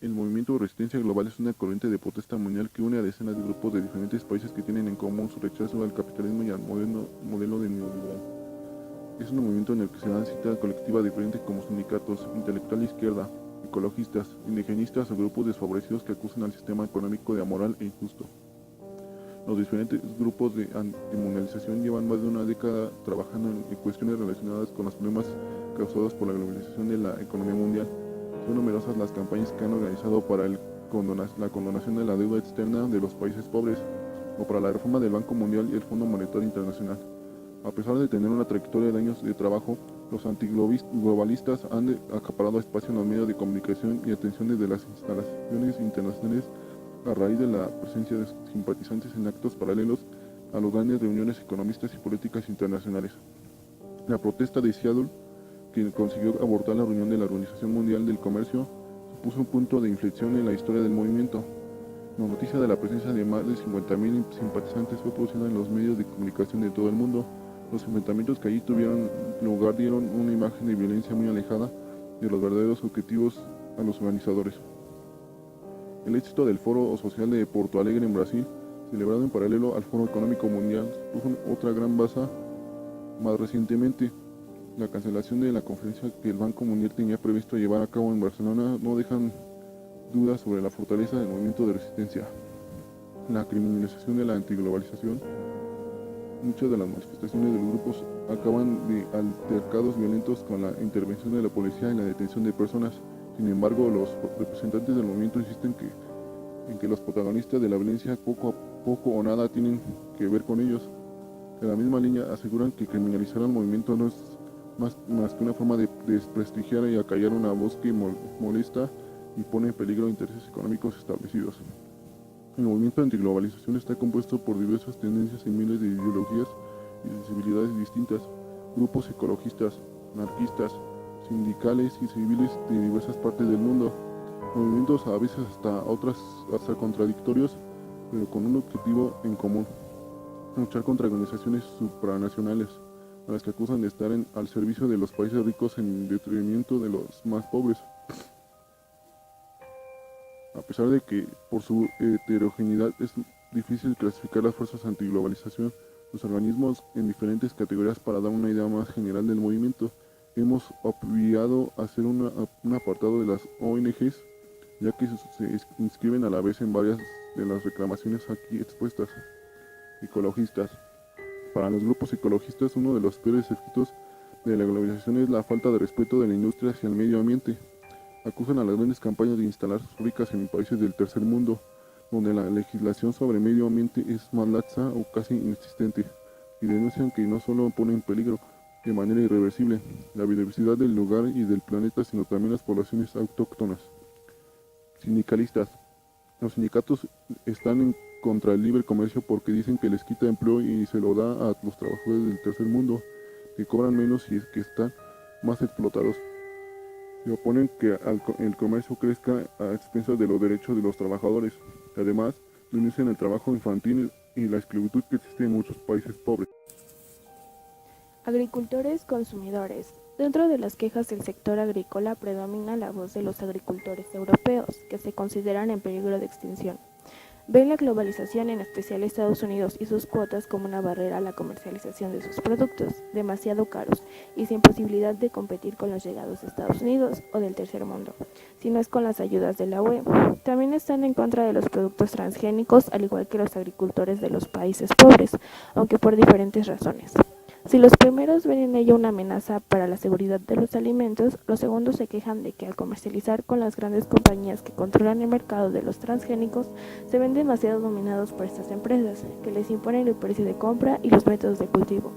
El movimiento de resistencia global es una corriente de protesta mundial que une a decenas de grupos de diferentes países que tienen en común su rechazo al capitalismo y al modelo de neoliberal. Es un movimiento en el que se dan cita colectiva a diferentes como sindicatos, intelectual izquierda, ecologistas, indigenistas o grupos desfavorecidos que acusan al sistema económico de amoral e injusto. Los diferentes grupos de antimundialización llevan más de una década trabajando en cuestiones relacionadas con los problemas causados por la globalización de la economía mundial. Son numerosas las campañas que han organizado para la condonación de la deuda externa de los países pobres o para la reforma del Banco Mundial y el Fondo Monetario Internacional. A pesar de tener una trayectoria de años de trabajo, los antiglobalistas han acaparado espacio en los medios de comunicación y atención desde las instalaciones internacionales a raíz de la presencia de simpatizantes en actos paralelos a las grandes reuniones económicas y políticas internacionales. La protesta de Seattle, que consiguió abortar la reunión de la Organización Mundial del Comercio, supuso un punto de inflexión en la historia del movimiento. La noticia de la presencia de más de 50.000 simpatizantes fue producida en los medios de comunicación de todo el mundo. Los enfrentamientos que allí tuvieron lugar dieron una imagen de violencia muy alejada de los verdaderos objetivos a los organizadores. El éxito del Foro Social de Porto Alegre en Brasil, celebrado en paralelo al Foro Económico Mundial, supuso otra gran baza. Más recientemente, la cancelación de la conferencia que el Banco Mundial tenía previsto llevar a cabo en Barcelona no dejan dudas sobre la fortaleza del movimiento de resistencia. La criminalización de la antiglobalización. Muchas de las manifestaciones de los grupos acaban de altercados violentos con la intervención de la policía y la detención de personas. Sin embargo, los representantes del movimiento insisten en que los protagonistas de la violencia poco a poco o nada tienen que ver con ellos. De la misma línea aseguran que criminalizar al movimiento no es más que una forma de desprestigiar y acallar una voz que molesta y pone en peligro intereses económicos establecidos. El movimiento antiglobalización está compuesto por diversas tendencias y miles de ideologías y sensibilidades distintas, grupos ecologistas, anarquistas, sindicales y civiles de diversas partes del mundo, movimientos a veces hasta contradictorios, pero con un objetivo en común: luchar contra organizaciones supranacionales, a las que acusan de estar al servicio de los países ricos en detrimento de los más pobres. A pesar de que por su heterogeneidad es difícil clasificar las fuerzas antiglobalización, los organismos en diferentes categorías para dar una idea más general del movimiento, hemos obviado hacer un apartado de las ONGs, ya que se inscriben a la vez en varias de las reclamaciones aquí expuestas. Ecologistas. Para los grupos ecologistas, uno de los peores efectos de la globalización es la falta de respeto de la industria hacia el medio ambiente. Acusan a las grandes campañas de instalar sus fábricas en países del tercer mundo, donde la legislación sobre medio ambiente es más laxa o casi inexistente, y denuncian que no solo pone en peligro de manera irreversible la biodiversidad del lugar y del planeta, sino también las poblaciones autóctonas. Sindicalistas. Los sindicatos están en contra del libre comercio porque dicen que les quita empleo y se lo da a los trabajadores del tercer mundo, que cobran menos y que están más explotados. Se oponen que el comercio crezca a expensas de los derechos de los trabajadores. Además, denuncian el trabajo infantil y la esclavitud que existe en muchos países pobres. Agricultores consumidores. Dentro de las quejas del sector agrícola predomina la voz de los agricultores europeos, que se consideran en peligro de extinción. Ven la globalización, en especial Estados Unidos y sus cuotas, como una barrera a la comercialización de sus productos, demasiado caros y sin posibilidad de competir con los llegados de Estados Unidos o del tercer mundo, si no es con las ayudas de la UE. También están en contra de los productos transgénicos, al igual que los agricultores de los países pobres, aunque por diferentes razones. Si los primeros ven en ello una amenaza para la seguridad de los alimentos, los segundos se quejan de que al comercializar con las grandes compañías que controlan el mercado de los transgénicos, se ven demasiado dominados por estas empresas, que les imponen el precio de compra y los métodos de cultivo.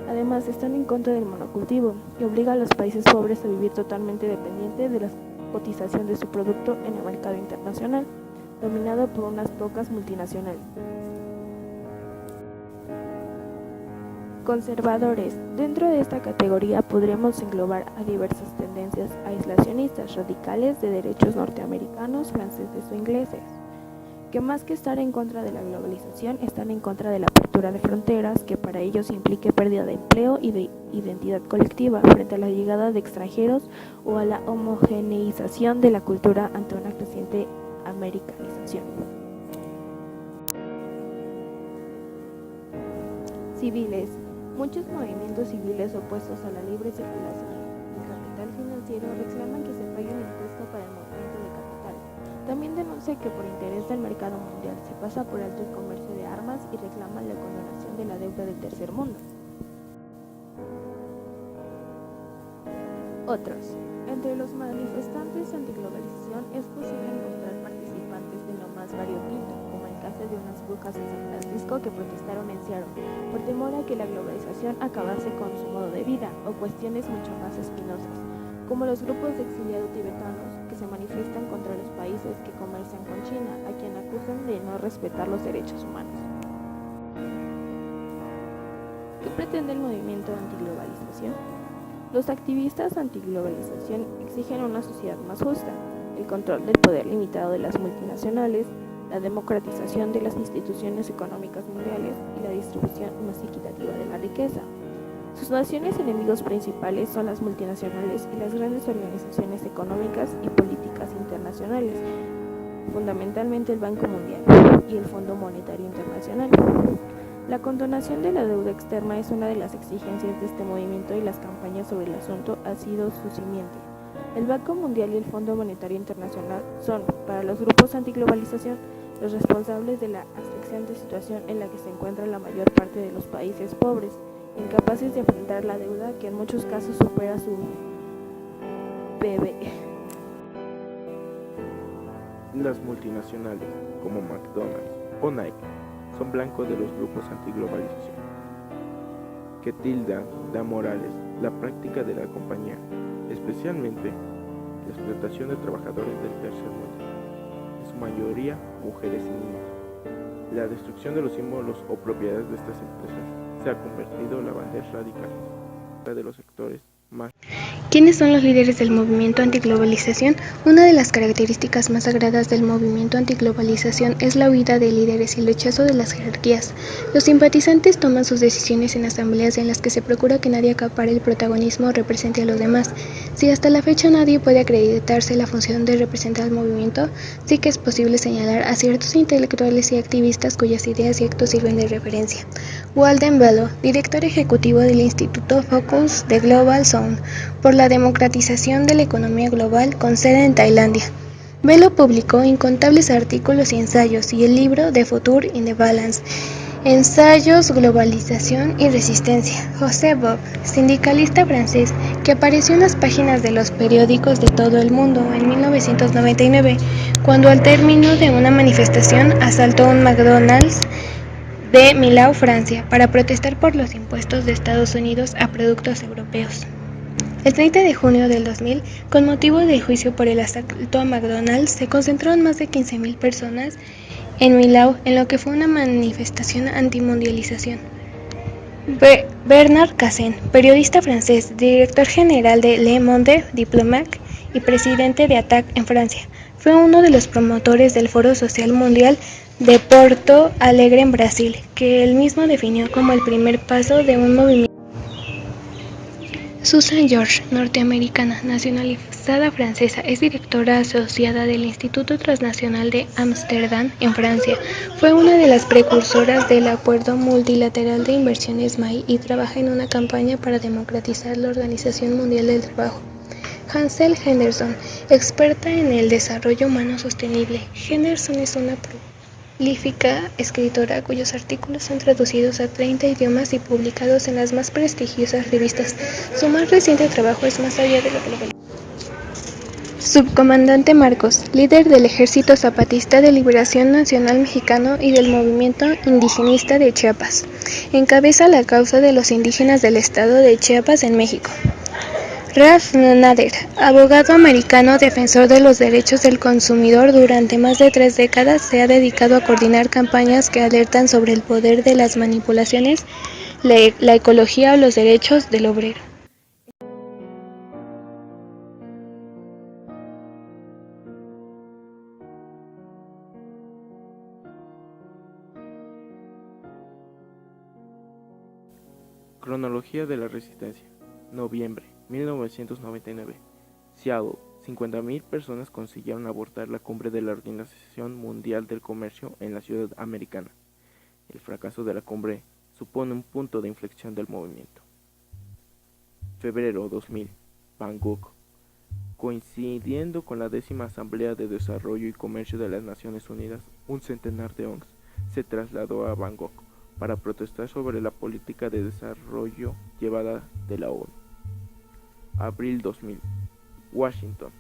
Además, están en contra del monocultivo, que obliga a los países pobres a vivir totalmente dependientes de la cotización de su producto en el mercado internacional, dominado por unas pocas multinacionales. Conservadores. Dentro de esta categoría podríamos englobar a diversas tendencias aislacionistas radicales de derechos norteamericanos, franceses o ingleses, que más que estar en contra de la globalización, están en contra de la apertura de fronteras, que para ellos implique pérdida de empleo y de identidad colectiva frente a la llegada de extranjeros o a la homogeneización de la cultura ante una creciente americanización. Civiles. Muchos movimientos civiles opuestos a la libre circulación del capital financiero reclaman que se pague un impuesto para el movimiento de capital. También denuncian que por interés del mercado mundial se pasa por alto el comercio de armas y reclaman la condonación de la deuda del tercer mundo. Otros. Entre los manifestantes antiglobalización es posible encontrar participantes de lo más variopinto, como el caso de unas brujas en San Francisco que protestaron en Seattle por temor a que la globalización acabase con su modo de vida, o cuestiones mucho más espinosas, como los grupos de exiliados tibetanos que se manifiestan contra los países que comercian con China, a quien acusan de no respetar los derechos humanos. ¿Qué pretende el movimiento antiglobalización? Los activistas antiglobalización exigen una sociedad más justa, el control del poder limitado de las multinacionales, la democratización de las instituciones económicas mundiales y la distribución más equitativa de la riqueza. Sus naciones enemigos principales son las multinacionales y las grandes organizaciones económicas y políticas internacionales, fundamentalmente el Banco Mundial y el Fondo Monetario Internacional. La condonación de la deuda externa es una de las exigencias de este movimiento y las campañas sobre el asunto ha sido su simiente. El Banco Mundial y el Fondo Monetario Internacional son, para los grupos antiglobalización, los responsables de la asfixiante situación en la que se encuentra la mayor parte de los países pobres, incapaces de enfrentar la deuda que en muchos casos supera su PIB. Las multinacionales, como McDonald's o Nike, son blancos de los grupos antiglobalización, que tildan de amorales la práctica de la compañía, especialmente la explotación de trabajadores del tercer mundo, en su mayoría mujeres y niños. La destrucción de los símbolos o propiedades de estas empresas se ha convertido en la bandera radical de los sectores más. ¿Quiénes son los líderes del movimiento antiglobalización? Una de las características más sagradas del movimiento antiglobalización es la huida de líderes y el rechazo de las jerarquías. Los simpatizantes toman sus decisiones en asambleas en las que se procura que nadie acapare el protagonismo o represente a los demás. Si hasta la fecha nadie puede acreditarse la función de representar al movimiento, sí que es posible señalar a ciertos intelectuales y activistas cuyas ideas y actos sirven de referencia. Walden Bello, director ejecutivo del Instituto Focus de Global Zone por la democratización de la economía global con sede en Tailandia. Bello publicó incontables artículos y ensayos y el libro The Future in the Balance, Ensayos, Globalización y Resistencia. José Bob, sindicalista francés, que apareció en las páginas de los periódicos de todo el mundo en 1999, cuando al término de una manifestación asaltó un McDonald's de Millau, Francia, para protestar por los impuestos de Estados Unidos a productos europeos. El 30 de junio del 2000, con motivo del juicio por el asalto a McDonald's, se concentraron más de 15.000 personas en Millau en lo que fue una manifestación antimundialización. Bernard Cazen, periodista francés, director general de Le Monde Diplomatique y presidente de ATTAC en Francia, fue uno de los promotores del Foro Social Mundial de Porto Alegre en Brasil, que él mismo definió como el primer paso de un movimiento. Susan George, norteamericana, nacionalizada francesa, es directora asociada del Instituto Transnacional de Ámsterdam en Francia. Fue una de las precursoras del Acuerdo Multilateral de Inversiones MAI y trabaja en una campaña para democratizar la Organización Mundial del Trabajo. Hansel Henderson, experta en el desarrollo humano sostenible. Henderson es una prolífica escritora cuyos artículos son traducidos a 30 idiomas y publicados en las más prestigiosas revistas. Su más reciente trabajo es Más allá de la globalización. Subcomandante Marcos, líder del Ejército Zapatista de Liberación Nacional Mexicano y del Movimiento Indigenista de Chiapas, encabeza la causa de los indígenas del estado de Chiapas en México. Ralph Nader, abogado americano defensor de los derechos del consumidor, durante más de 3 décadas se ha dedicado a coordinar campañas que alertan sobre el poder de las manipulaciones, la ecología o los derechos del obrero. Cronología de la resistencia. Noviembre 1999. Seattle. 50.000 personas consiguieron abortar la cumbre de la Organización Mundial del Comercio en la ciudad americana. El fracaso de la cumbre supone un punto de inflexión del movimiento. Febrero 2000. Bangkok. Coincidiendo con la 10ª Asamblea de Desarrollo y Comercio de las Naciones Unidas, un centenar de ONGs se trasladó a Bangkok para protestar sobre la política de desarrollo llevada de la ONU. Abril 2000. Washington.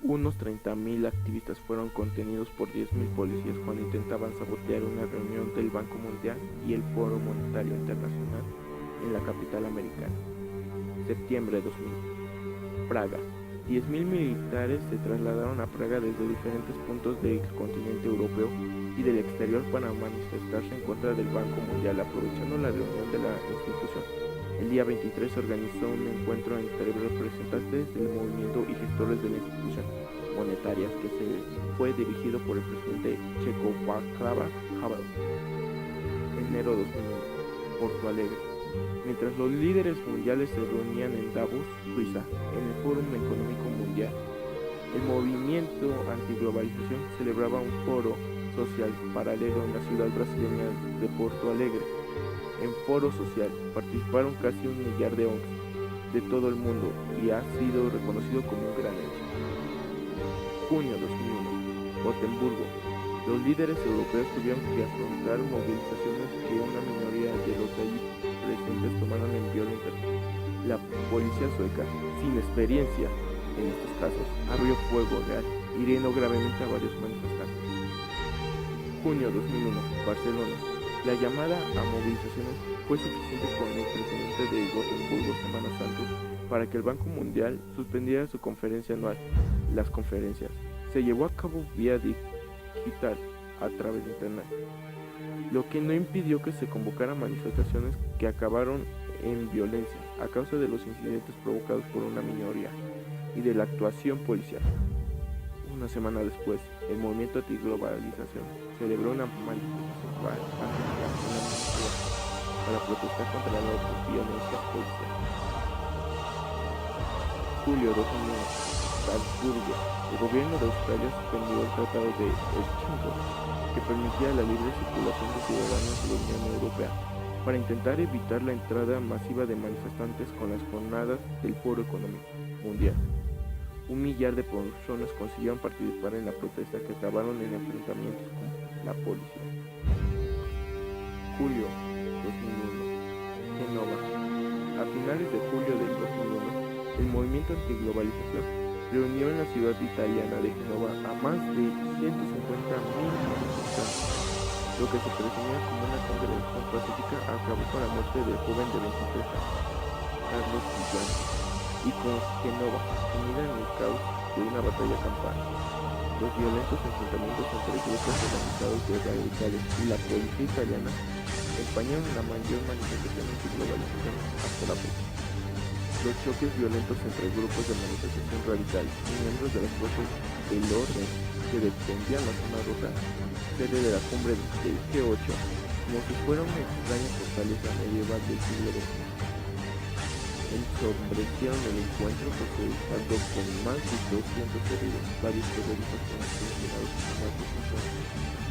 Unos 30.000 activistas fueron contenidos por 10.000 policías cuando intentaban sabotear una reunión del Banco Mundial y el Foro Monetario Internacional en la capital americana. Septiembre 2000. Praga. 10.000 militares se trasladaron a Praga desde diferentes puntos del continente europeo y del exterior para manifestarse en contra del Banco Mundial, aprovechando la reunión de la institución. El día 23 se organizó un encuentro entre representantes del movimiento y gestores de la institución monetaria que fue dirigido por el presidente Checoslovaco Havel. Enero 2001. Porto Alegre. Mientras los líderes mundiales se reunían en Davos, Suiza, en el Fórum Económico Mundial, el movimiento antiglobalización celebraba un foro social paralelo en la ciudad brasileña de Porto Alegre. En Foro Social participaron casi 1 millar de ONGs de todo el mundo y ha sido reconocido como un gran éxito. Junio 2001. Gotemburgo. Los líderes europeos tuvieron que afrontar movilizaciones que una minoría de los allí presentes tomaron en violentas. La policía sueca, sin experiencia en estos casos, abrió fuego real, hiriendo gravemente a varios manifestantes. Junio 2001. Barcelona. La llamada a movilizaciones fue suficiente con el presidente de Gotemburgo semanas antes para que el Banco Mundial suspendiera su conferencia anual. Las conferencias se llevó a cabo vía digital a través de internet, lo que no impidió que se convocaran manifestaciones que acabaron en violencia a causa de los incidentes provocados por una minoría y de la actuación policial. Una semana después, el movimiento antiglobalización celebró una manifestación para protestar contra la violencia policial. Julio 2001. Salzburgo. El gobierno de Australia suspendió el Tratado de Helsinki, que permitía la libre circulación de ciudadanos de la Unión Europea, para intentar evitar la entrada masiva de manifestantes con las jornadas del Foro Económico Mundial. 1 millar de personas consiguieron participar en la protesta que acabaron en enfrentamientos con la policía. Julio 2001. Genova. A finales de julio del 2001, el movimiento antiglobalización reunió en la ciudad italiana de Genova a más de 150.000 manifestantes. Lo que se presumía como una congregación pacífica acabó con la muerte del joven de 23 años, Carlos Villani, y con Genova sumida en el caos de una batalla campal. Los violentos enfrentamientos entre grupos organizados de radicales y la policía italiana empañaron la mayor manifestación antiglobalización hasta la fecha. Los choques violentos entre grupos de manifestación radical y miembros de las fuerzas del orden que defendían la zona roja, sede de la cumbre del G8, como si fuera una extraña fortaleza medieval del siglo XX. Ensombrecieron el encuentro que se saldó con más de 200 heridos, varios terroristas fueron asesinados y más de 50.